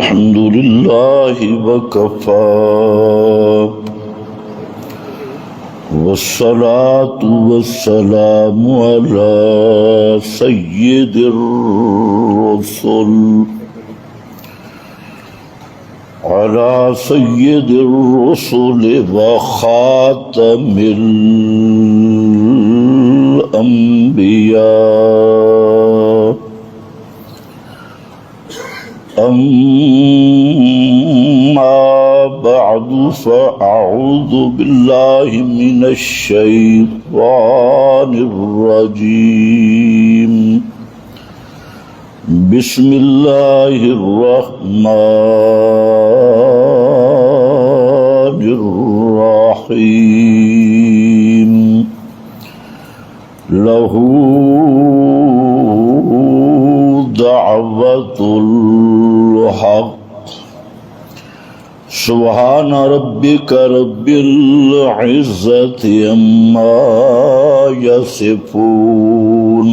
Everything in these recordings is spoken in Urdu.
الحمد لله وكفى والصلاة والسلام على سيد الرسل وخاتم الأنبياء أما بعد فأعوذ بالله من الشيطان الرجيم بسم الله الرحمن الرحيم له دعوة الحق سبحان ربك رب العزة عما يصفون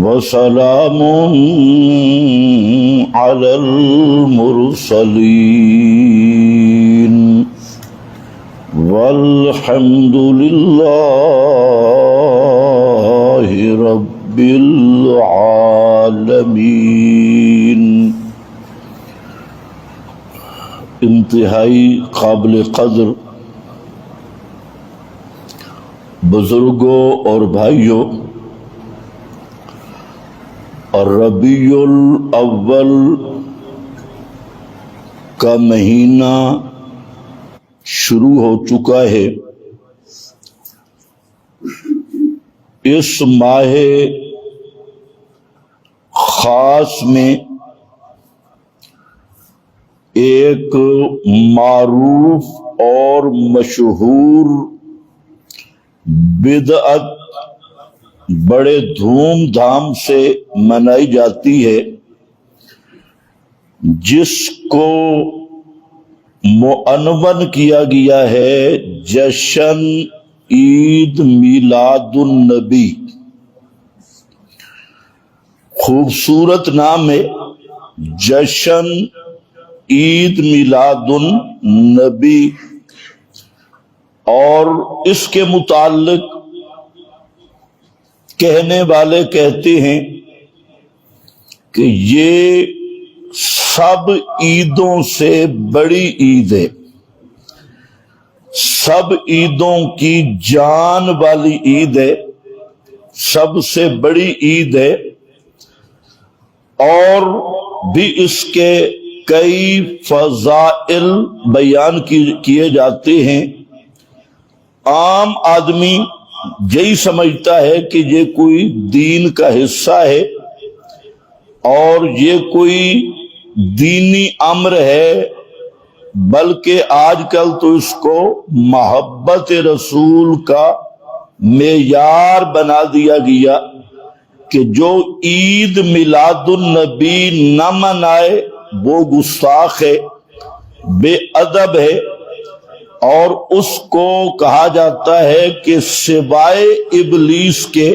وسلام على المرسلين والحمد لله رب العالمین۔ انتہائی قابل قدر بزرگوں اور بھائیوں، اور ربیع الاول کا مہینہ شروع ہو چکا ہے۔ اس ماہ خاص میں ایک معروف اور مشہور بدعت بڑے دھوم دھام سے منائی جاتی ہے، جس کو معنون کیا گیا ہے جشن عید میلاد النبی۔ خوبصورت نام ہے، جشن عید میلاد النبی۔ اور اس کے متعلق کہنے والے کہتے ہیں کہ یہ سب عیدوں سے بڑی عید ہے، سب عیدوں کی جان والی عید ہے، سب سے بڑی عید ہے، اور بھی اس کے کئی فضائل بیان کیے جاتے ہیں۔ عام آدمی یہی سمجھتا ہے کہ یہ کوئی دین کا حصہ ہے اور یہ کوئی دینی امر ہے، بلکہ آج کل تو اس کو محبت رسول کا معیار بنا دیا گیا کہ جو عید میلاد النبی نہ منائے وہ گستاخ ہے، بے ادب ہے، اور اس کو کہا جاتا ہے کہ سوائے ابلیس کے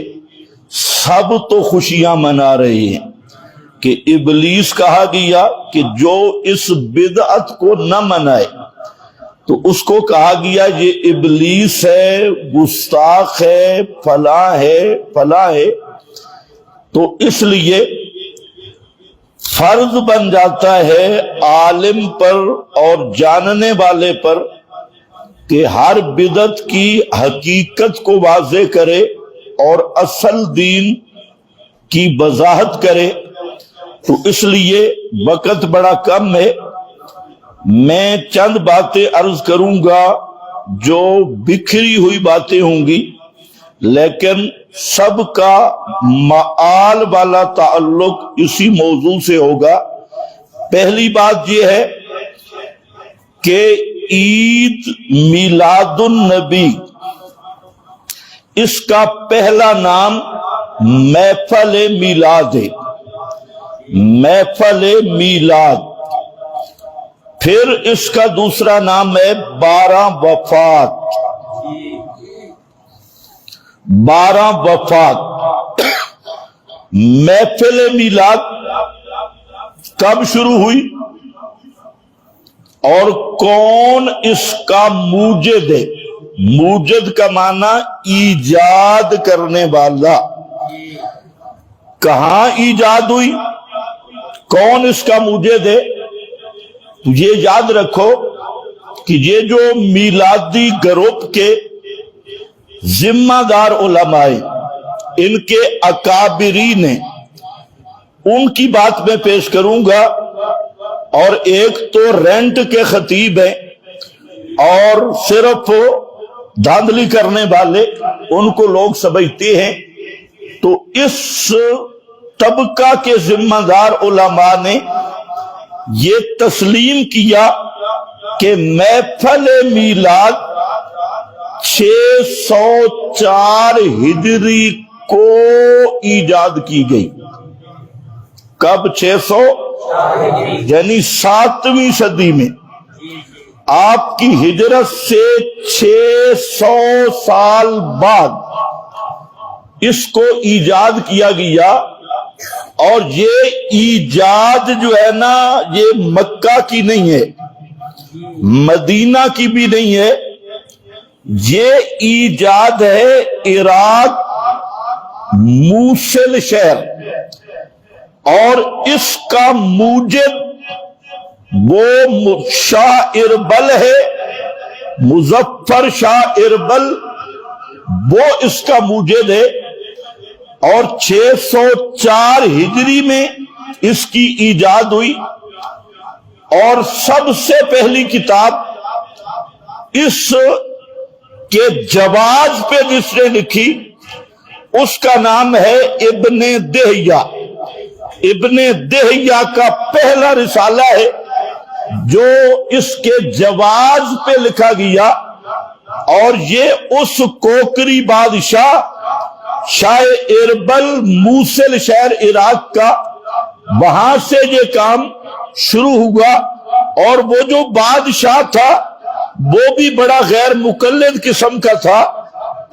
سب تو خوشیاں منا رہے ہیں۔ کہ ابلیس کہا گیا کہ جو اس بدعت کو نہ منائے، تو اس کو کہا گیا یہ ابلیس ہے، گستاخ ہے، فلاں ہے فلاں ہے۔ تو اس لیے فرض بن جاتا ہے عالم پر اور جاننے والے پر کہ ہر بدعت کی حقیقت کو واضح کرے اور اصل دین کی وضاحت کرے۔ تو اس لیے وقت بڑا کم ہے، میں چند باتیں عرض کروں گا جو بکھری ہوئی باتیں ہوں گی، لیکن سب کا معال والا تعلق اسی موضوع سے ہوگا۔ پہلی بات یہ ہے کہ عید میلاد النبی، اس کا پہلا نام محفل میلاد ہے، محفل میلاد۔ پھر اس کا دوسرا نام ہے 12 وفات، 12 وفات۔ محفل میلاد کب شروع ہوئی اور کون اس کا موجد ہے؟ موجد کا معنی ایجاد کرنے والا. کہاں ایجاد ہوئی، کون اس کا موجد ہے؟ تو یہ یاد رکھو کہ یہ جو میلادی گروپ کے ذمہ دار علماء ان کے اکابرین ہیں، ان کی بات میں پیش کروں گا. اور ایک تو رینٹ کے خطیب ہیں اور صرف دھاندلی کرنے والے، ان کو لوگ سمجھتے ہیں. تو اس طبقہ کے ذمہ دار علماء نے یہ تسلیم کیا کہ محفل میلاد 604 ہجری کو ایجاد کی گئی. کب؟ 600 یعنی 7ویں صدی میں. آپ کی ہجرت سے 600 سال بعد اس کو ایجاد کیا گیا. اور یہ ایجاد جو ہے نا، یہ مکہ کی نہیں ہے، مدینہ کی بھی نہیں ہے، یہ ایجاد ہے عراق موصل شہر. اور اس کا موجد وہ شاہ اربل ہے، مظفر شاہ اربل، وہ اس کا موجد ہے. اور 604 ہجری میں اس کی ایجاد ہوئی. اور سب سے پہلی کتاب اس کے جواز پہ جس نے لکھی اس کا نام ہے ابن دہیہ. ابن دہیہ کا پہلا رسالہ ہے جو اس کے جواز پہ لکھا گیا. اور یہ اس کوکری بادشاہ شاہ اربل موصل شہر عراق کا، وہاں سے یہ کام شروع ہوا. اور وہ جو بادشاہ تھا وہ بھی بڑا غیر مقلد قسم کا تھا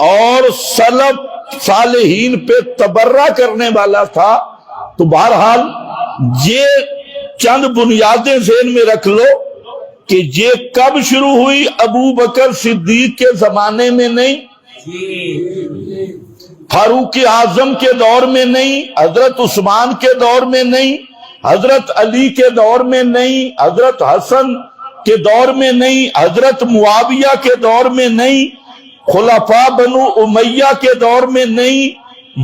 اور سلف صالحین پہ تبرہ کرنے والا تھا. تو بہرحال یہ چند بنیادیں ذہن میں رکھ لو کہ یہ کب شروع ہوئی؟ ابو بکر صدیق کے زمانے میں نہیں، فاروق اعظم کے دور میں نہیں، حضرت عثمان کے دور میں نہیں، حضرت علی کے دور میں نہیں، حضرت حسن کے دور میں نہیں، حضرت معاویہ کے دور میں نہیں، خلفاء بنو امیہ کے دور میں نہیں.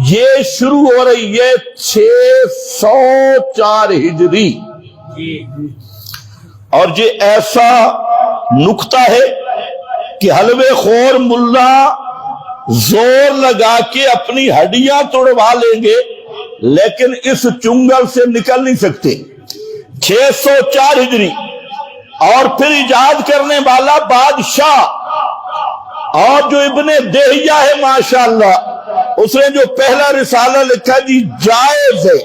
یہ شروع ہو رہی ہے 604 ہجری. اور یہ ایسا نکتہ ہے کہ حلوے خور ملا زور لگا کے اپنی ہڈیاں توڑوا لیں گے لیکن اس چنگل سے نکل نہیں سکتے. 604 ہجری. اور پھر ایجاد کرنے والا بادشاہ، اور جو ابن دہیہ ہے ماشاءاللہ، اس نے جو پہلا رسالہ لکھا جی جائز ہے،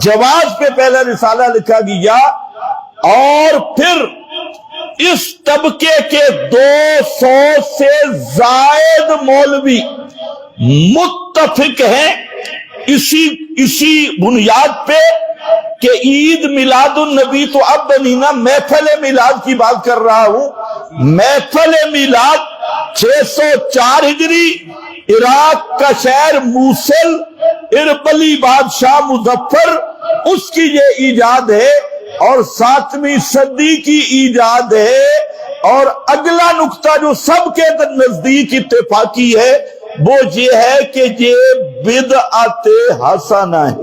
جواز پہ پہلا رسالہ لکھا گیا. اور پھر اس طبقے کے 200 سے زائد مولوی متفق ہیں اسی بنیاد پہ کہ عید میلاد النبی تو اب بنی نا، محفل میلاد کی بات کر رہا ہوں. محفل میلاد 604 ہجری، عراق کا شہر موصل، اربلی بادشاہ مظفر، اس کی یہ ایجاد ہے اور 7ویں صدی کی ایجاد ہے. اور اگلا نقطہ جو سب کے نزدیک اتفاقی ہے وہ یہ ہے کہ یہ بدعت حسنہ ہے.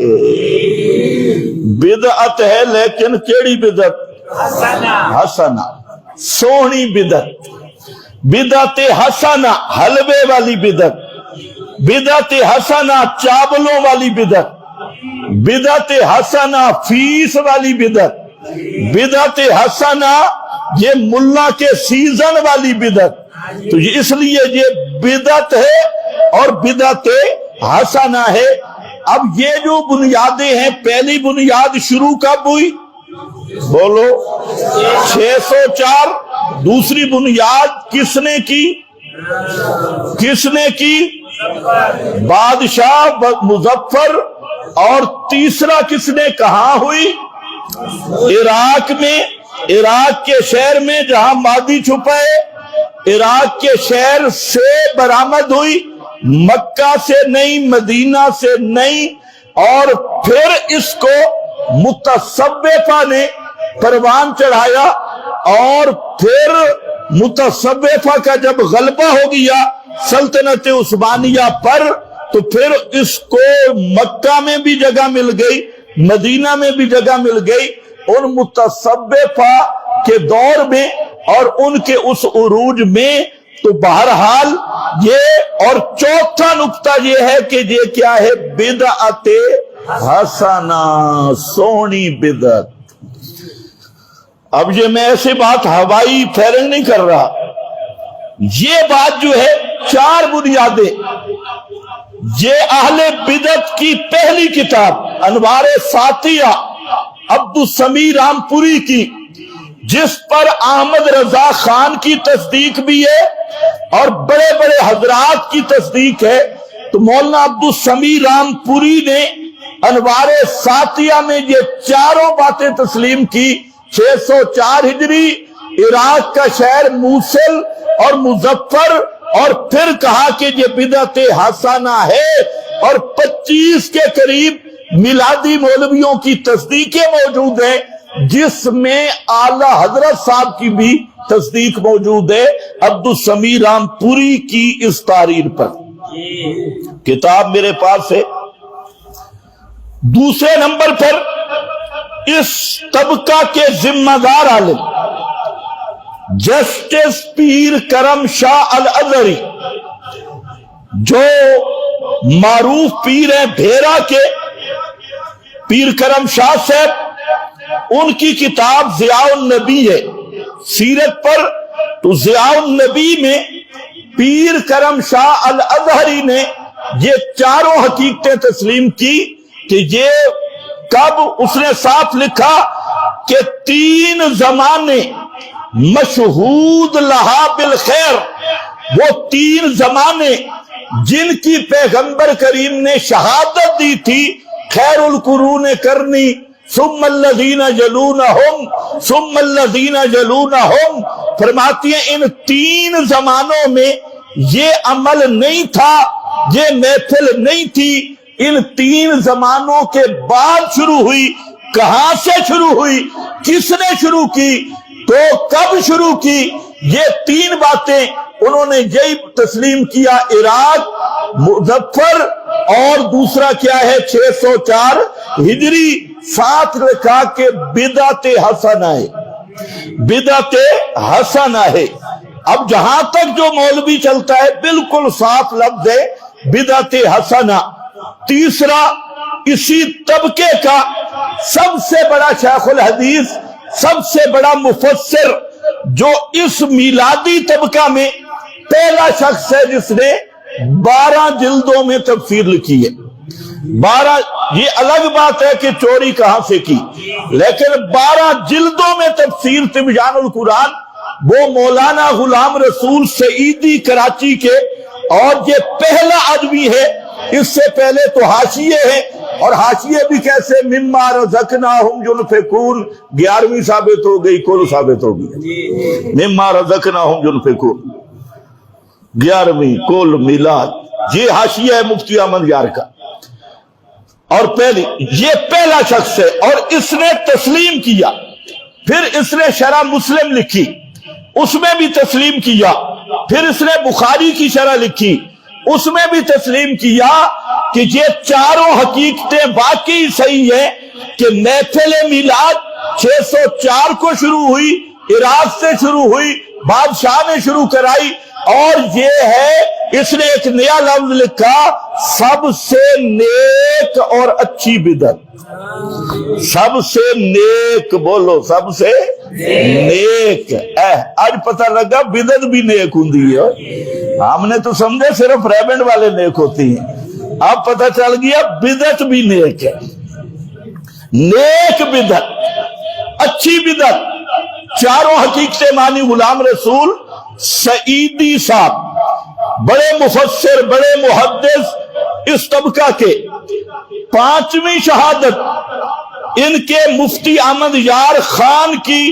بدعت ہے لیکن کیڑی بدعت؟ حسنہ، سونی بدعت. بدعت حسنہ حلوے والی بدعت، بدعت حسنہ چاولوں والی بدعت، بدعت حسنہ فیس والی بدعت، بدعت حسنہ یہ ملا کے سیزن والی بدعت. تو اس لیے یہ بدعت ہے اور بدعت حسنہ ہے. اب یہ جو بنیادیں ہیں، پہلی بنیاد شروع کب ہوئی؟ بولو 604. دوسری بنیاد کس نے کی؟ کس نے کی؟ بادشاہ مظفر. اور تیسرا کس نے؟ کہاں ہوئی؟ عراق کے شہر میں جہاں مادی چھپا ہے، عراق کے شہر سے برآمد ہوئی، مکہ سے نہیں، مدینہ سے نہیں، اور پھر اس کو متصوفہ نے پروان چڑھایا، اور پھر متصوفہ کا جب غلبہ ہو گیا سلطنت عثمانیہ پر، تو پھر اس کو مکہ میں بھی جگہ مل گئی، مدینہ میں بھی جگہ مل گئی ان متصوفہ کے دور میں اور ان کے اس عروج میں۔ تو بہرحال یہ، اور چوتھا نقطہ یہ ہے کہ یہ کیا ہے؟ بدعت حسنہ، سونی بدعت۔ اب یہ میں ایسی بات ہوائی فیرنگ نہیں کر رہا، یہ بات جو ہے چار بنیادیں، یہ اہل بدعت کی پہلی کتاب انوار ساتیہ عبدالسمیع رامپوری کی، جس پر احمد رضا خان کی تصدیق بھی ہے اور بڑے بڑے حضرات کی تصدیق ہے، تو مولانا عبدالسمیع رامپوری نے انوار ساتیہ میں یہ چاروں باتیں تسلیم کی۔ 604 ہجری عراق کا شہر موصل اور مظفر، اور پھر کہا کہ یہ بدعت حسنہ ہے، اور 25 کے قریب میلادی مولویوں کی تصدیقیں موجود ہیں، جس میں اعلی حضرت صاحب کی بھی تصدیق موجود ہے عبدالسمیع رامپوری کی اس تحریر پر۔ کتاب میرے پاس ہے۔ دوسرے نمبر پر اس طبقہ کے ذمہ دار عالم جسٹس پیر کرم شاہ الازہری، جو معروف پیر ہیں بھیرا کے پیر کرم شاہ صاحب، ان کی کتاب ضیاء النبی ہے سیرت پر۔ تو ضیاء النبی میں پیر کرم شاہ الازہری نے یہ چاروں حقیقتیں تسلیم کی کہ یہ کب، اس نے صاف لکھا کہ 3 زمانے مشہود لہا بالخیر، وہ 3 زمانے جن کی پیغمبر کریم نے شہادت دی تھی، خیر القرون کرنی ثم الذین یلونہم ثم الذین یلونہم، فرماتی ہیں ان 3 زمانوں میں یہ عمل نہیں تھا، یہ محفل نہیں تھی، ان 3 زمانوں کے بعد شروع ہوئی۔ کہاں سے شروع ہوئی؟ کس نے شروع کی؟ تو کب شروع کی؟ یہ 3 باتیں انہوں نے یہی تسلیم کیا، عراق، مظفر، اور دوسرا کیا ہے 604 ہجری۔ ساتھ لکھا کہ بدعت حسنہ ہے، بدعت حسنہ ہے۔ اب جہاں تک جو مولوی چلتا ہے بالکل صاف لفظ ہے بدعت حسنہ۔ تیسرا، اسی طبقے کا سب سے بڑا شیخ الحدیث، سب سے بڑا مفسر، جو اس میلادی طبقہ میں پہلا شخص ہے جس نے 12 جلدوں میں تفسیر لکھی ہے۔ 12، یہ الگ بات ہے کہ چوری کہاں سے کی، لیکن 12 جلدوں میں تفسیر تبیان القرآن، وہ مولانا غلام رسول سعیدی کراچی کے، اور یہ پہلا آدمی ہے۔ اس سے پہلے تو حاشیے ہیں، اور حاشیے بھی کیسے؟ مما رزقناہم ينفقون، 11ویں ثابت ہو گئی، کل ثابت ہو گئی، مما رزقناہم ينفقون 11ویں کل میلاد، یہ حاشیہ ہے مفتی احمد یار کا۔ اور پہلی، یہ پہلا شخص ہے، اور اس نے تسلیم کیا۔ پھر اس نے شرح مسلم لکھی، اس میں بھی تسلیم کیا۔ پھر اس نے بخاری کی شرح لکھی، اس میں بھی تسلیم کیا کہ یہ چاروں حقیقتیں واقعی صحیح ہیں، کہ محفل میلاد 604 کو شروع ہوئی، عراق سے شروع ہوئی، بادشاہ نے شروع کرائی، اور یہ ہے، اس نے ایک نیا لفظ لکھا، سب سے نیک اور اچھی بدعت۔ سب سے نیک، بولو سب سے نیک۔ آج پتہ لگا بدعت بھی نیک ہوندی ہے، ہم نے تو سمجھے صرف ریبنڈ والے نیک ہوتی ہیں، اب پتہ چل گیا بدعت بھی نیک ہے۔ نیک بدعت، اچھی بدعت، چاروں حقیقتیں مانی غلام رسول سعیدی صاحب، بڑے مفسر، بڑے محدث اس طبقہ کے۔ 5ویں شہادت ان کے مفتی احمد یار خان کی،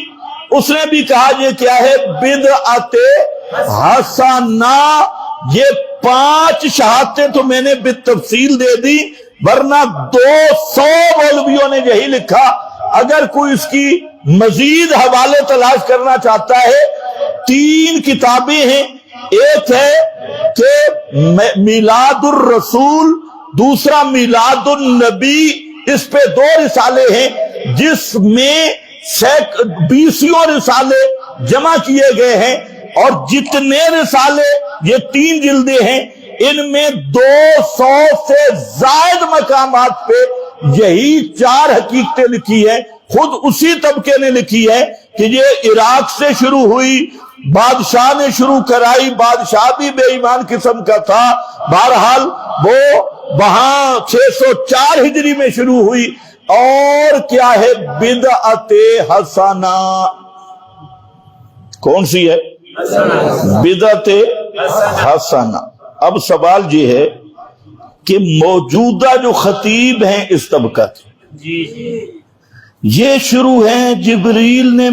اس نے بھی کہا یہ کیا ہے؟ بدعت حسنہ۔ یہ 5 شہادتیں تو میں نے بالتفصیل دے دی، ورنہ 200 مولویوں نے یہی لکھا۔ اگر کوئی اس کی مزید حوالے تلاش کرنا چاہتا ہے، 3 کتابیں ہیں۔ ایک ہے کہ میلاد الرسول، دوسرا میلاد النبی، اس پہ 2 رسالے ہیں، جس میں 20 رسالے جمع کیے گئے ہیں، اور جتنے رسالے، یہ 3 جلدیں ہیں، ان میں 200 سے زائد مقامات پہ یہی 4 حقیقتیں لکھی ہیں۔ خود اسی طبقے نے لکھی ہے کہ یہ عراق سے شروع ہوئی، بادشاہ نے شروع کرائی، بادشاہ بھی بے ایمان قسم کا تھا، بہرحال وہ وہاں 604 ہجری میں شروع ہوئی۔ اور کیا ہے؟ بدعت حسنہ۔ کون سی ہے؟ بدعت حسنہ۔ اب سوال یہ ہے کہ موجودہ جو خطیب ہیں اس طبقہ کے، یہ شروع ہیں جبریل نے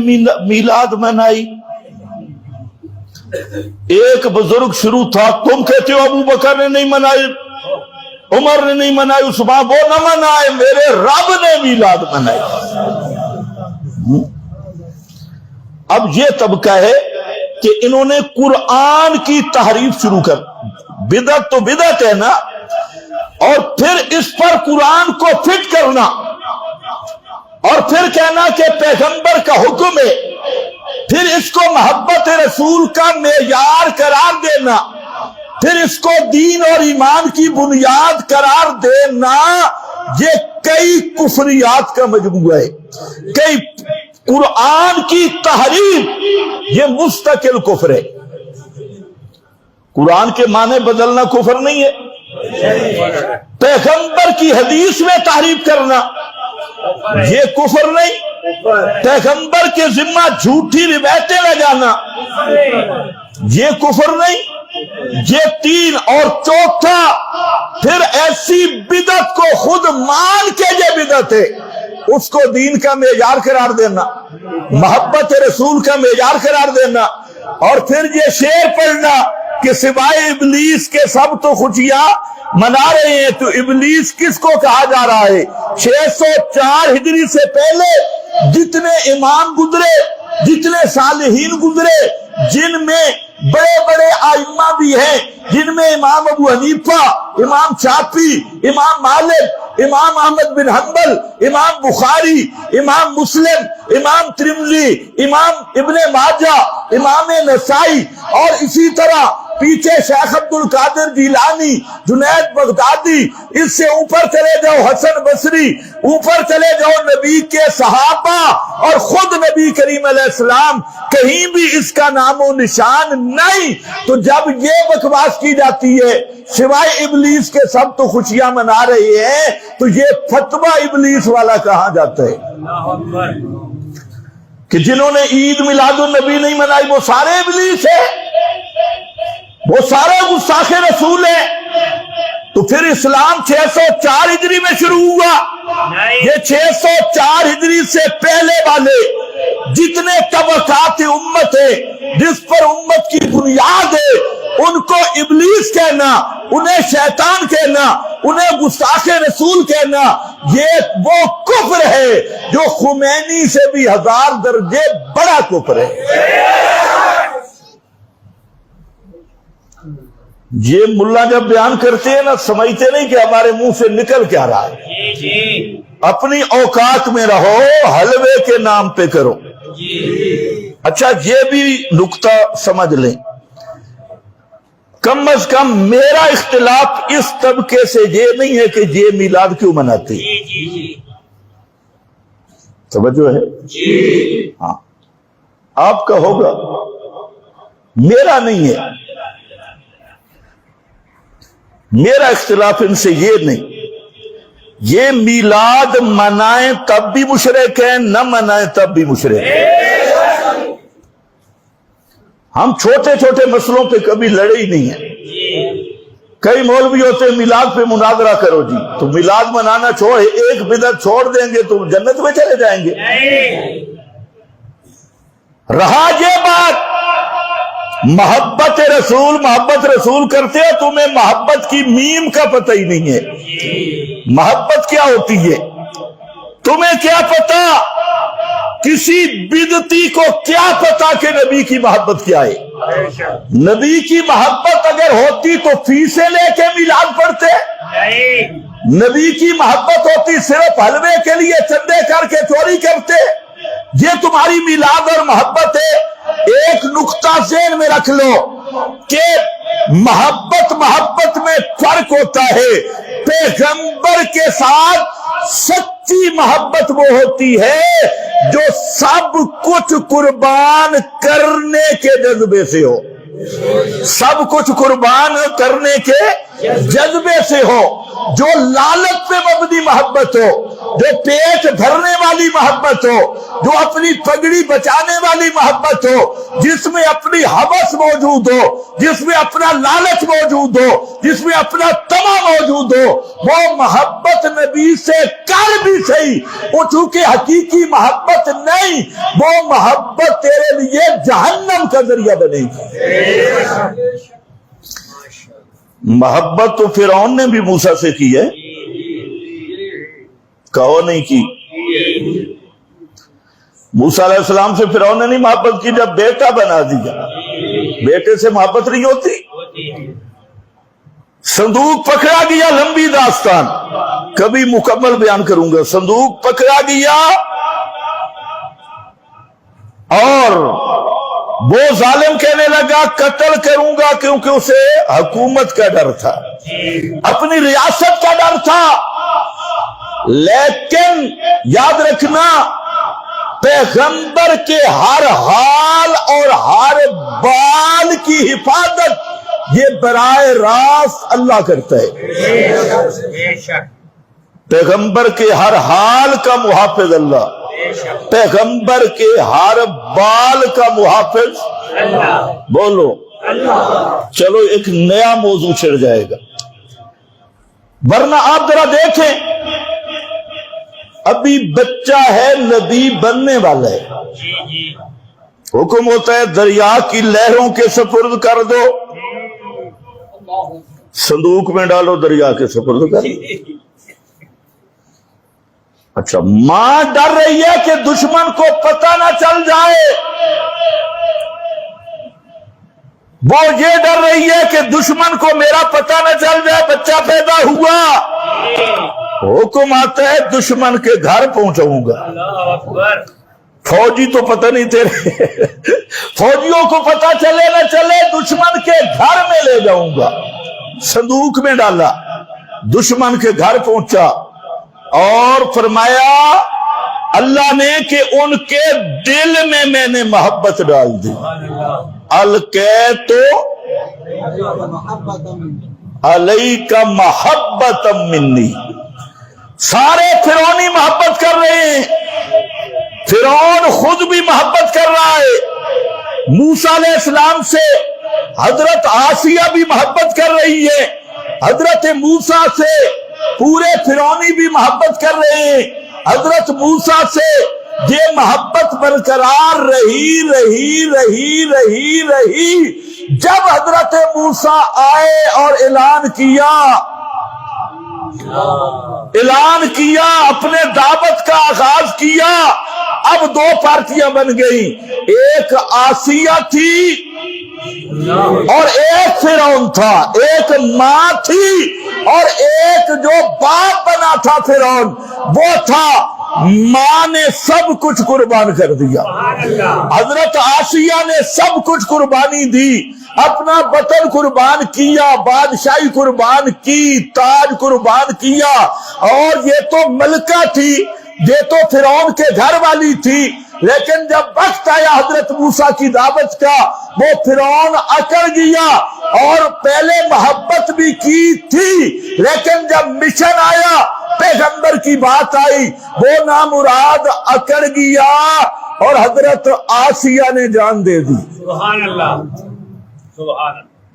میلاد منائی۔ ایک بزرگ شروع تھا، تم کہتے ہو ابو بکر نے نہیں منائی، عمر نے نہیں منائی، عثمان، وہ نہ منائے، میرے رب نے میلاد منائی۔ اب یہ طبقہ ہے کہ انہوں نے قرآن کی تحریف شروع کر، بدعت تو بدعت ہے نا، اور پھر اس پر قرآن کو فٹ کرنا، اور پھر کہنا کہ پیغمبر کا حکم ہے، پھر اس کو محبت رسول کا معیار قرار دینا، پھر اس کو دین اور ایمان کی بنیاد قرار دینا۔ یہ کئی کفریات کا مجموعہ ہے، کئی قرآن کی تحریف، یہ مستقل کفر ہے۔ قرآن کے معنی بدلنا کفر نہیں ہے، پیغمبر کی حدیث میں تحریف کرنا یہ کفر نہیں، پیغمبر کے ذمہ جھوٹی روایتیں لگانا یہ کفر نہیں۔ یہ 3 اور چوتھا، پھر ایسی بدعت کو خود مان کے یہ بدعت ہے، اس کو دین کا معیار قرار دینا، محبت رسول کا معیار قرار دینا، اور پھر یہ شعر پڑھنا کہ سوائے ابلیس کے سب تو خوشیاں منا رہے ہیں۔ تو ابلیس کس کو کہا جا رہا ہے؟ 604 ہجری سے پہلے جتنے امام گزرے، جتنے صالحین گزرے، جن میں بڑے بڑے ائمہ بھی ہیں، جن میں امام ابو حنیفہ، امام شافعی، امام مالک، امام احمد بن حنبل، امام بخاری، امام مسلم، امام ترمذی، امام ابن ماجہ، امام نسائی، اور اسی طرح پیچھے شیخ عبد القادر جیلانی، جنید بغدادی، اس سے اوپر چلے جاؤ حسن بصری، اوپر چلے جاؤ نبی کے صحابہ، اور خود نبی کریم علیہ السلام، کہیں بھی اس کا نام و نشان نہیں۔ تو جب یہ بکواس کی جاتی ہے سوائے ابلیس کے سب تو خوشیاں منا رہے ہیں، تو یہ فتویٰ ابلیس والا کہاں جاتا ہے کہ جنہوں نے عید میلاد النبی نہیں منائی وہ سارے ابلیس ہیں، وہ سارے گستاخ رسول ہیں؟ تو پھر اسلام 604 ہجری میں شروع ہوا۔ یہ 604 ہجری سے پہلے والے جتنے طبقات امت ہیں، جس پر امت کی بنیاد ہے، ان کو ابلیس کہنا، انہیں شیطان کہنا، انہیں گستاخ رسول کہنا، یہ وہ کفر ہے جو خمینی سے بھی 1000 درجے بڑا کفر ہے۔ یہ ملا جب بیان کرتے ہیں نا، سمجھتے نہیں کہ ہمارے منہ سے نکل کیا رہا ہے۔ اپنی اوقات میں رہو، حلوے کے نام پہ کرو۔ اچھا یہ بھی نکتہ سمجھ لیں، کم از کم میرا اختلاف اس طبقے سے یہ نہیں ہے کہ یہ میلاد کیوں مناتے ہیں، توجہ ہے؟ ہاں آپ کا ہوگا، میرا نہیں ہے۔ میرا اختلاف ان سے یہ نہیں، یہ میلاد منائیں تب بھی مشرک ہیں، نہ منائیں تب بھی مشرک ہیں۔ ہم چھوٹے چھوٹے مسئلوں پہ کبھی لڑے ہی نہیں ہیں، کئی مولوی ہوتے ہیں میلاد پہ مناظرہ کرو جی، تو میلاد منانا چھوڑ، ایک بدعت چھوڑ دیں گے تو جنت میں چلے جائیں گے۔ رہا یہ بات محبت رسول کرتے ہو، تمہیں محبت کی میم کا پتہ ہی نہیں ہے، محبت کیا ہوتی ہے تمہیں کیا پتا؟ کسی بدعتی کو کیا پتا کہ نبی کی محبت کیا ہے؟ نبی کی محبت اگر ہوتی تو فیسیں لے کے میلاد پڑھتے؟ نبی کی محبت ہوتی صرف حلوے کے لیے چندے کر کے چوری کرتے؟ یہ تمہاری میلاد اور محبت ہے۔ ایک نقطہ ذہن میں رکھ لو کہ محبت میں فرق ہوتا ہے۔ پیغمبر کے ساتھ سچی محبت وہ ہوتی ہے جو سب کچھ قربان کرنے کے جذبے سے ہو، سب کچھ قربان کرنے کے جذبے سے ہو، جو لالچ پہ مبنی محبت ہو، جو پیٹ بھرنے والی محبت ہو، جو اپنی پگڑی بچانے والی محبت ہو، جس میں اپنی ہوس موجود ہو، جس میں اپنا لالچ موجود ہو، جس میں اپنا طمع موجود ہو، وہ محبت نبی سے کر بھی صحیح، وہ چونکہ حقیقی محبت نہیں، وہ محبت تیرے لیے جہنم کا ذریعہ بنے گی۔ محبت تو فرعون نے بھی موسیٰ سے کی ہے، کہو نہیں کی؟ موسیٰ علیہ السلام سے فرعون نے نہیں محبت کی، جب بیٹا بنا دیا، بیٹے سے محبت نہیں ہوتی؟ صندوق پکڑا گیا، لمبی داستان، کبھی مکمل بیان کروں گا۔ صندوق پکڑا گیا اور وہ ظالم کہنے لگا قتل کروں گا، کیونکہ اسے حکومت کا ڈر تھا، اپنی ریاست کا ڈر تھا۔ لیکن یاد رکھنا، پیغمبر کے ہر حال اور ہر بال کی حفاظت یہ براہ راست اللہ کرتا ہے۔ پیغمبر کے ہر حال کا محافظ اللہ، پیغمبر کے ہر بال کا محافظ اللہ۔ بولو چلو ایک نیا موضوع چھڑ جائے گا، ورنہ آپ ذرا دیکھیں، ابھی بچہ ہے، نبی بننے والا ہے، حکم ہوتا ہے دریا کی لہروں کے سپرد کر دو، صندوق میں ڈالو، دریا کے سپرد کر دو۔ اچھا، ماں ڈر رہی ہے کہ دشمن کو پتہ نہ چل جائے، وہ یہ ڈر رہی ہے کہ دشمن کو میرا پتہ نہ چل جائے، بچہ پیدا ہوا، حکم آتا ہے دشمن کے گھر پہنچاؤں گا۔ فوجی تو پتہ نہیں تیرے فوجیوں کو پتہ چلے نہ چلے، دشمن کے گھر میں لے جاؤں گا۔ صندوق میں ڈالا، دشمن کے گھر پہنچا، اور فرمایا اللہ نے کہ ان کے دل میں نے محبت ڈال دی۔ القیت علیک محبت منی، سارے فرعونی محبت کر رہے ہیں، فرعون خود بھی محبت کر رہا ہے، موسیٰ علیہ السلام سے حضرت آسیہ بھی محبت کر رہی ہے، حضرت موسیٰ سے پورے فرعونی بھی محبت کر رہے ہیں، حضرت موسیٰ سے یہ محبت برقرار رہی جب حضرت موسیٰ آئے اور اعلان کیا، اپنے دعوت کا آغاز کیا۔ اب دو پارٹیاں بن گئی، ایک آسیہ تھی اور ایک فرعون تھا، ایک ماں تھی اور ایک جو باپ بنا تھا فرعون، وہ تھا ماں نے سب کچھ قربان کر دیا۔ حضرت آسیہ نے سب کچھ قربانی دی، اپنا وطن قربان کیا، بادشاہی قربان کی، تاج قربان کیا، اور یہ تو ملکہ تھی، یہ تو فرعون کے گھر والی تھی، لیکن جب وقت آیا حضرت موسیٰ کی دعوت کا، وہ فرعون اکڑ گیا، اور پہلے محبت بھی کی تھی، لیکن جب مشن آیا، پیغمبر کی بات آئی، وہ نامراد اکڑ گیا اور حضرت آسیہ نے جان دے دی۔ سبحان اللہ، سبحان اللہ۔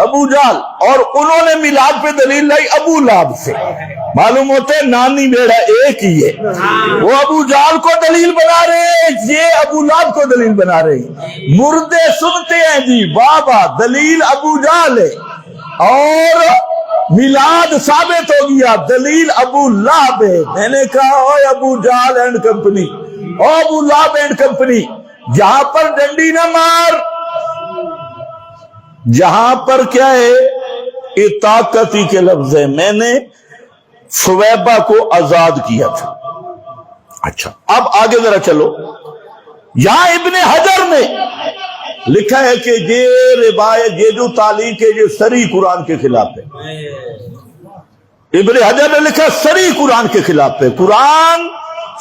ابو جال، اور انہوں نے میلاد پہ دلیل لائی ابو لہب سے. معلوم ہوتا ہے نانی بیڑا ایک ہی ہے. وہ ابو جال کو دلیل بنا رہے ہیں، یہ ابو لہب کو دلیل بنا رہے ہیں. مردے سنتے ہیں جی بابا دلیل ابو جال ہے، اور میلاد ثابت ہو گیا دلیل ابو لہب ہے. میں نے کہا اوے ابو جال اینڈ کمپنی، او ابو لہب اینڈ کمپنی، جہاں پر ڈنڈی نہ مار، جہاں پر کیا ہے اطاقتی کے لفظ ہے. میں نے سویبہ کو آزاد کیا تھا. اچھا اب آگے ذرا چلو. یہاں ابن حجر نے لکھا ہے کہ یہ روایت، یہ جو تعلیق ہے یہ صریح قرآن کے خلاف ہے. ابن حجر نے لکھا صریح قرآن کے خلاف ہے. قرآن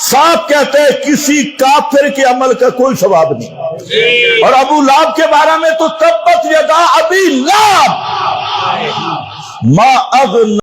صاف کہتا ہے کسی کافر کے عمل کا کوئی ثواب نہیں. اور ابو لہب کے بارے میں تو تبت یدا ابی لہب ما اغنی